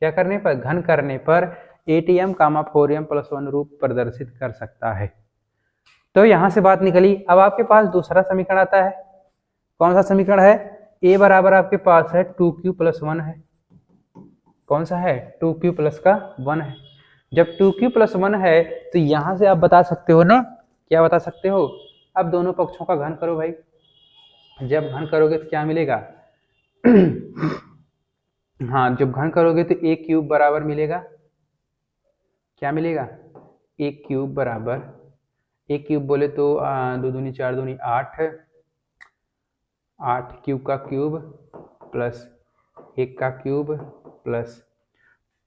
क्या करने पर, घन करने पर ATM, 4m प्लस 1 रूप प्रदर्शित कर सकता है। तो यहां से बात निकली। अब आपके पास दूसरा समीकरण आता है। कौन सा समीकरण है, a बराबर आपके पास है 2q प्लस 1 है। कौन सा है, 2q प्लस का 1 है। जब 2q प्लस 1 है तो यहां से आप बता सकते हो ना, क्या बता सकते हो, अब दोनों पक्षों का घन करो भाई। जब घन करोगे तो क्या मिलेगा हाँ, जब घन करोगे तो a क्यूब बराबर मिलेगा, क्या मिलेगा, a क्यूब बराबर, a क्यूब बोले तो 2 दूनी 4 दूनी 8 क्यूब का क्यूब प्लस 1 का क्यूब प्लस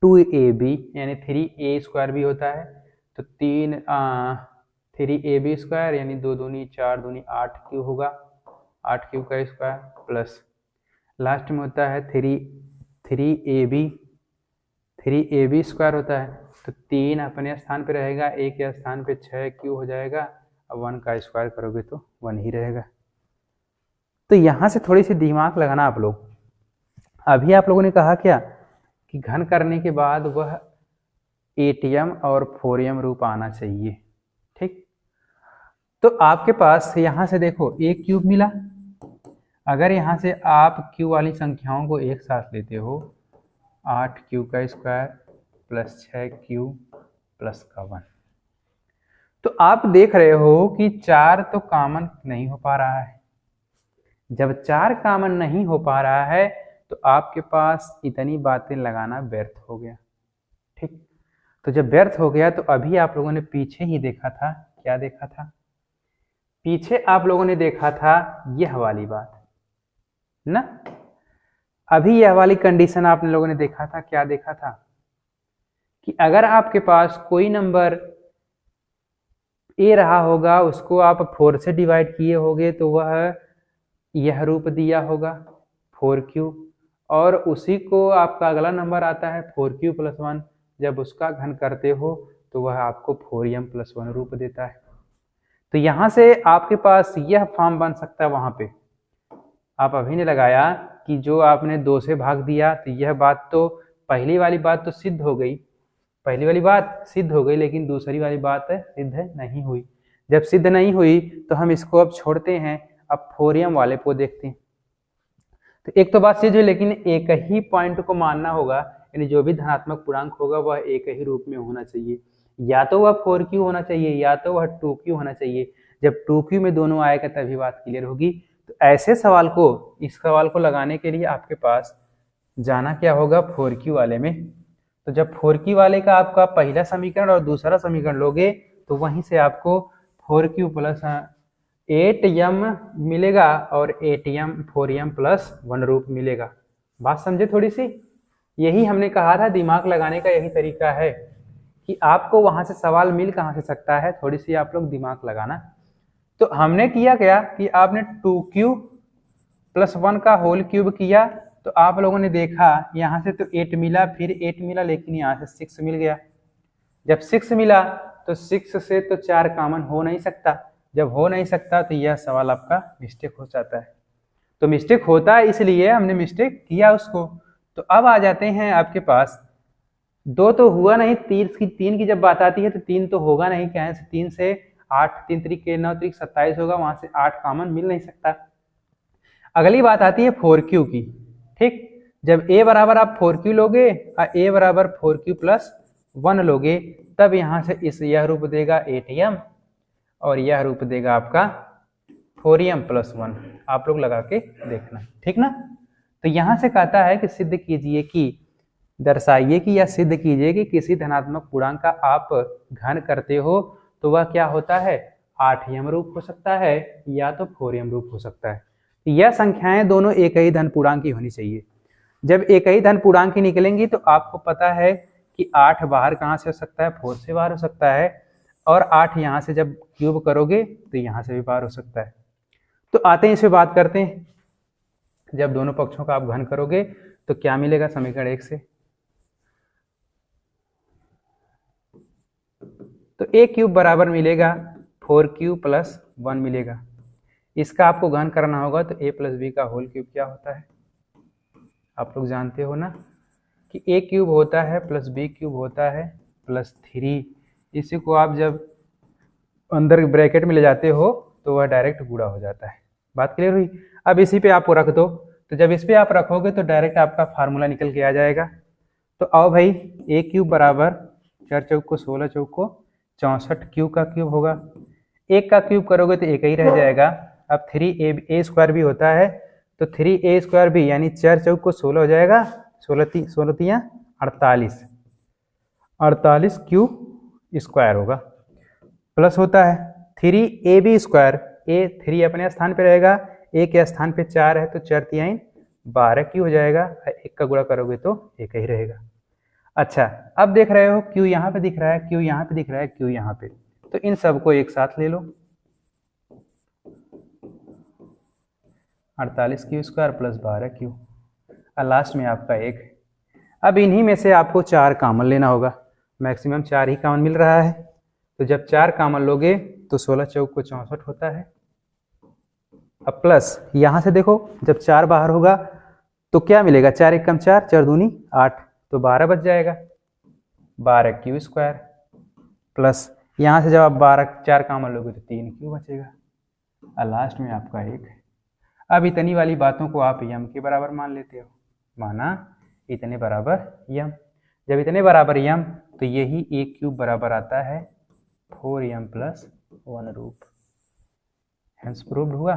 2ab यानी 3a स्क्वायर भी होता है। तो 3ab स्क्वायर यानी 2 दूनी 4 दूनी 8 क्यूब होगा, 8 क्यूब का स्क्वायर प्लस लास्ट में होता है 3ab स्क्वायर होता है। तो 3 अपने स्थान पे रहेगा, a के स्थान पे 6 क्यूब हो जाएगा। अब 1 का स्क्वायर करोगे तो 1 ही रहेगा। तो यहाँ से थोड़ी सी दिमाग लगाना आप लोग। अभी आप लोगों ने कहा क्या कि घन करने के बाद वह ATM और 4m रूप आना चाहिए। ठीक, तो आपके पास यहाँ से देखो a क्यूब मिला। अगर यहाँ से आप q वाली संख्याओं को एक साथ लेते हो, 8 क्यू का स्क्वायर प्लस 6 क्यू प्लस का 1, तो आप देख रहे हो कि 4 तो कॉमन नहीं हो पा रहा है। जब 4 कॉमन नहीं हो पा रहा है तो आपके पास इतनी बातें लगाना व्यर्थ हो गया। ठीक, तो जब व्यर्थ हो गया तो अभी आप लोगों ने पीछे ही देखा था, क्या देखा था, पीछे आप लोगों ने देखा था यह वाली बात ना। अभी यह वाली कंडीशन आप लोगों ने देखा था, क्या देखा था कि अगर आपके पास कोई नंबर a रहा होगा, उसको आप 4 से डिवाइड किए होगे तो वह यह रूप दिया होगा 4q, और उसी को आपका अगला नंबर आता है 4q प्लस 1, जब उसका घन करते हो तो वह आपको 4m प्लस 1 रूप देता है। तो यहाँ से आपके पास यह फॉर्म बन सकता है। वहाँ पे आप अभी ने लगाया कि जो आपने 2 से भाग दिया, तो यह बात तो पहली वाली बात तो सिद्ध हो गई, पहली वाली बात सिद्ध हो गई, लेकिन दूसरी वाली बात सिद्ध नहीं हुई। जब सिद्ध नहीं हुई तो हम इसको अब छोड़ते हैं, अब 4m वाले को देखते हैं। तो एक तो बात सिद्ध हुई, लेकिन एक ही पॉइंट को मानना होगा, यानी जो भी धनात्मक पूर्णांक होगा वह एक ही रूप में होना चाहिए। या तो वह 4q होना चाहिए या तो वह 2q होना चाहिए। जब 2q में दोनों आएगा तभी बात क्लियर होगी। तो ऐसे सवाल को, इस सवाल को लगाने के लिए आपके पास जाना क्या होगा, 4q वाले में। तो जब 4q वाले का आपका पहला समीकरण और दूसरा समीकरण लोगे तो वहीं से आपको 4q प्लस 8m मिलेगा और 4m प्लस 1 रूप मिलेगा। बात समझे थोड़ी सी। यही हमने कहा था, दिमाग लगाने का यही तरीका है कि आपको वहां से सवाल मिल कहां से सकता है, थोड़ी सी आप लोग दिमाग लगाना। तो हमने किया क्या कि आपने 2q प्लस 1 का होल क्यूब किया, तो आप लोगों ने देखा यहाँ से तो 8 मिला, फिर 8 मिला, लेकिन यहाँ से 6 मिल गया। जब 6 मिला तो 6 से तो 4 कॉमन हो नहीं सकता। जब हो नहीं सकता तो यह सवाल आपका मिस्टेक हो जाता है। तो मिस्टेक होता है इसलिए हमने मिस्टेक किया उसको। तो अब आ जाते हैं आपके पास 2 तो हुआ नहीं, 3 की जब बात आती है तो 3 तो होगा नहीं, क्या है 3 से 8, 3 तरीके 9 तरीक 27 होगा, वहां से 8 कॉमन मिल नहीं सकता। अगली बात आती है 4q की। ठीक, जब a बराबर आप 4q लोगे और a बराबर 4q प्लस 1 लोगे, तब यहां से यह रूप देगा 8m और यह रूप देगा आपका 4m प्लस 1। आप लोग लगा के देखना, ठीक ना। तो यहां से कहता है कि सिद्ध कीजिए कि, दर्शाइए कि या सिद्ध कीजिए कि किसी धनात्मक पूर्णांक का आप घन करते हो तो वह क्या होता है, 8m रूप हो सकता है या तो 4m रूप हो सकता है। यह संख्याएं दोनों एक ही धन पूर्णांक की होनी चाहिए। जब एक ही धन पूर्णांक की निकलेंगी तो आपको पता है कि 8 बाहर कहाँ से हो सकता है, 4 से बाहर हो सकता है, और 8 यहाँ से जब क्यूब करोगे तो यहाँ से भी बाहर हो सकता है। तो आते हैं इस पे बात करते हैं। जब दोनों पक्षों का आप घन करोगे तो क्या मिलेगा समीकरण 1 से, तो a क्यूब बराबर मिलेगा 4q प्लस 1 मिलेगा। इसका आपको घन करना होगा तो a प्लस बी का होल क्यूब क्या होता है, आप लोग जानते हो ना कि a क्यूब होता है प्लस b क्यूब होता है प्लस 3। इसी को आप जब अंदर ब्रैकेट में ले जाते हो तो वह डायरेक्ट गुणा हो जाता है। बात क्लियर हुई। अब इसी पे आप रख दो, तो जब इस पे आप रखोगे तो डायरेक्ट आपका फार्मूला निकल के आ जाएगा। तो आओ भाई, a क्यूब बराबर 4 चौक को 16 चौक को 64 क्यू का क्यूब होगा। 1 का क्यूब करोगे तो एक ही रह जाएगा। अब 3a स्क्वायर भी होता है तो 3a स्क्वायर भी, यानी 4 चौक को 16 हो जाएगा, 16 तियां 48 क्यू स्क्वायर होगा, प्लस होता है 3ab स्क्वायर, a 3 अपने स्थान पे रहेगा, a के स्थान पे 4 है तो 4 तिहाई 12 क्यू हो जाएगा। 1 का गुणा करोगे तो एक ही रहेगा। अच्छा, अब देख रहे हो क्यू यहाँ पे दिख रहा है, क्यू यहाँ पे दिख रहा है, क्यू यहाँ पे, तो इन सबको एक साथ ले लो, 48 क्यू स्क्वायर प्लस 12 क्यू, और लास्ट में आपका 1। अब इन्हीं में से आपको 4 कॉमन लेना होगा, मैक्सिमम 4 ही कॉमन मिल रहा है। तो जब 4 कॉमन लोगे तो 16 चौक को 64 होता है। अब प्लस यहाँ से देखो, जब 4 बाहर होगा तो क्या मिलेगा, 4 एक कम 4, 4 दूनी 8, तो 12 बच जाएगा, 12 क्यू स्क्वायर, प्लस यहाँ से जब आप 4 कॉमन लोगे तो 3 क्यू बचेगा, और लास्ट में आपका 1। अब इतनी वाली बातों को आप यम के बराबर मान लेते हो, माना इतने बराबर यम। जब इतने बराबर यम तो यही a क्यूब बराबर आता है 4m प्लस 1 रूप। हेंस प्रूव्ड हुआ।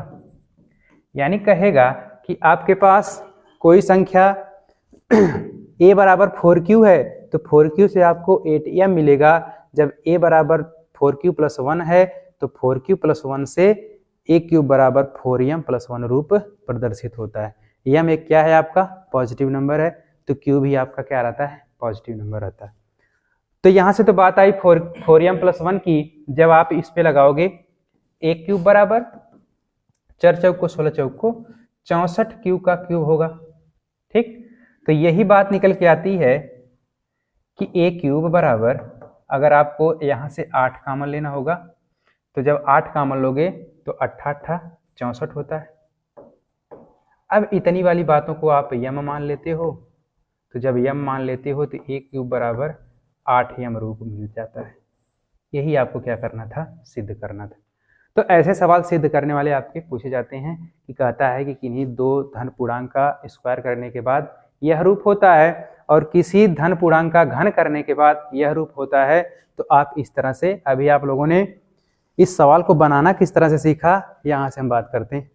यानी कहेगा कि आपके पास कोई संख्या a बराबर 4q है तो 4q से आपको 8m मिलेगा। जब a बराबर 4q प्लस 1 है तो 4q प्लस 1 से a क्यूब बराबर 4m प्लस 1 रूप प्रदर्शित होता है। m एक क्या है आपका, पॉजिटिव नंबर है, तो q भी आपका क्या रहता है, पॉजिटिव नंबर रहता है। तो यहाँ से तो बात आई 4m प्लस 1 की। जब आप इस पे लगाओगे a क्यूब बराबर 4 चौक को 16 चौक को 64 क्यू का क्यूब होगा। ठीक, तो यही बात निकल के आती है कि a क्यूब बराबर, अगर आपको यहाँ से 8 कॉमन लेना होगा तो जब 8 कॉमन लोगे तो 8 64 होता है। अब इतनी वाली बातों को आप यम मान लेते हो, तो जब यम मान लेते हो तो a क्यूब बराबर 8m रूप मिल जाता है। यही आपको क्या करना था, सिद्ध करना था। तो ऐसे सवाल सिद्ध करने वाले आपके पूछे जाते हैं कि कहता है कि किन्हीं 2 धन पूर्णांक का स्क्वायर करने के बाद यह रूप होता है और किसी धन पूर्णांक का घन करने के बाद यह रूप होता है। तो आप इस तरह से, अभी आप लोगों ने इस सवाल को बनाना किस तरह से सीखा, यहाँ से हम बात करते हैं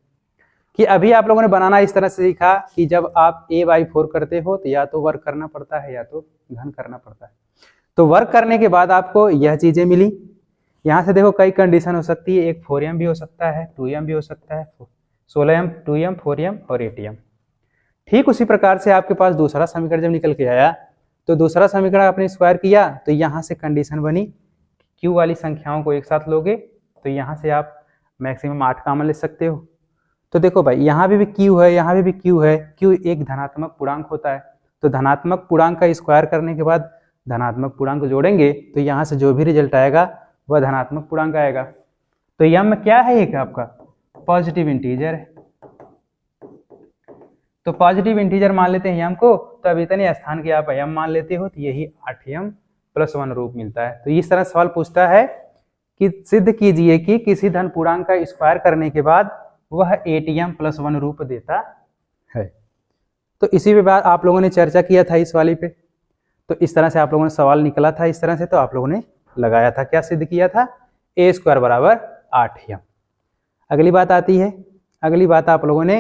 कि अभी आप लोगों ने बनाना इस तरह से सीखा कि जब आप a/4 करते हो तो या तो वर्ग करना पड़ता है या तो घन करना पड़ता है। तो वर्ग करने के बाद आपको यह चीजें मिली। यहाँ से देखो कई कंडीशन हो सकती है, एक 4m भी हो सकता है, 2m भी हो सकता है, 16m, 2m, 4m और 8m। ठीक उसी प्रकार से आपके पास दूसरा समीकरण जब निकल के आया तो दूसरा समीकरण आपने स्क्वायर किया तो यहाँ से कंडीशन बनी क्यू वाली संख्याओं को एक साथ लोगे तो यहाँ से आप मैक्सिमम 8 कॉमन ले सकते हो। तो देखो भाई, यहाँ भी क्यू है, यहाँ भी क्यू है। क्यू एक धनात्मक पूर्णांक होता है, तो धनात्मक पूर्णांक का स्क्वायर करने के बाद धनात्मक पूर्णांक जोड़ेंगे तो यहाँ से जो भी रिजल्ट आएगा वह धनात्मक पूर्णांक आएगा। तो यम क्या है, एक आपका पॉजिटिव इंटीजर है। तो पॉजिटिव इंटीजर मान लेते हैं यम को, तब इतने स्थान के आप m मान लेते हो तो यही 8m + 1 रूप मिलता है। तो इस तरह सवाल पूछता है कि सिद्ध कीजिए कि किसी धन पूर्णांक का स्क्वायर करने के बाद वह 8m + 1 रूप देता है। तो इसी पे बाद आप लोगों ने चर्चा किया था इस वाली पे, तो इस तरह से आप लोगों ने सवाल निकला था इस तरह से, तो आप लोगों ने लगाया था, क्या सिद्ध किया था, a² = 8m। अगली बात आती है, अगली बात आप लोगों ने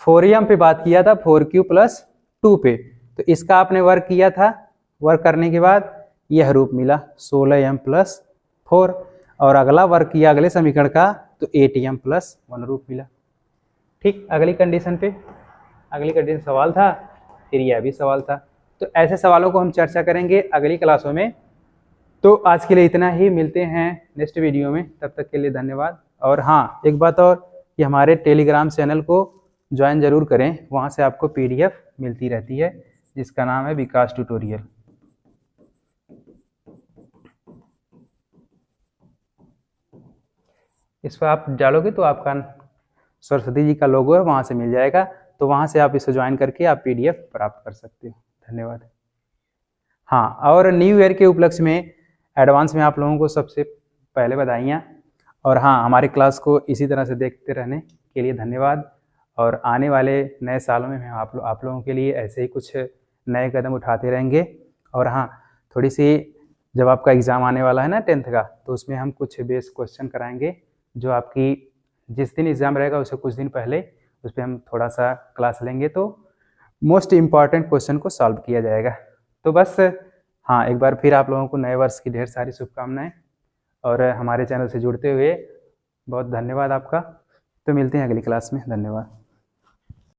4m पे बात किया था, 4q + 2 पे। तो इसका आपने वर्क किया था, वर्क करने के बाद यह रूप मिला 16m + 4, और अगला वर्क किया अगले समीकरण का तो 8m + 1 रूप मिला। ठीक, अगली कंडीशन पे, अगली कंडीशन सवाल था, फिर यह भी सवाल था। तो ऐसे सवालों को हम चर्चा करेंगे अगली क्लासों में। तो आज के लिए इतना ही, मिलते हैं नेक्स्ट वीडियो में, तब तक के लिए धन्यवाद। और हाँ, एक बात और कि हमारे टेलीग्राम चैनल को ज्वाइन जरूर करें, वहाँ से आपको PDF मिलती रहती है जिसका नाम है विकास ट्यूटोरियल। इस पर आप डालोगे तो आपका सरस्वती जी का लोगो है, वहाँ से मिल जाएगा, तो वहाँ से आप इसे ज्वाइन करके आप PDF प्राप्त कर सकते हो। धन्यवाद। हाँ, और न्यू ईयर के उपलक्ष्य में एडवांस में आप लोगों को सबसे पहले बधाइयाँ। और हाँ, हमारे क्लास को इसी तरह से देखते रहने के लिए धन्यवाद। और आने वाले नए सालों में हम आप लोगों के लिए ऐसे ही कुछ नए कदम उठाते रहेंगे। और हाँ, थोड़ी सी जब आपका एग्ज़ाम आने वाला है ना 10th का, तो उसमें हम कुछ बेस क्वेश्चन कराएंगे, जो आपकी जिस दिन एग्ज़ाम रहेगा उससे कुछ दिन पहले उस पर हम थोड़ा सा क्लास लेंगे, तो मोस्ट इम्पॉर्टेंट क्वेश्चन को सॉल्व किया जाएगा। तो बस हाँ, एक बार फिर आप लोगों को नए वर्ष की ढेर सारी शुभकामनाएं, और हमारे चैनल से जुड़ते हुए बहुत धन्यवाद आपका। तो मिलते हैं अगली क्लास में, धन्यवाद।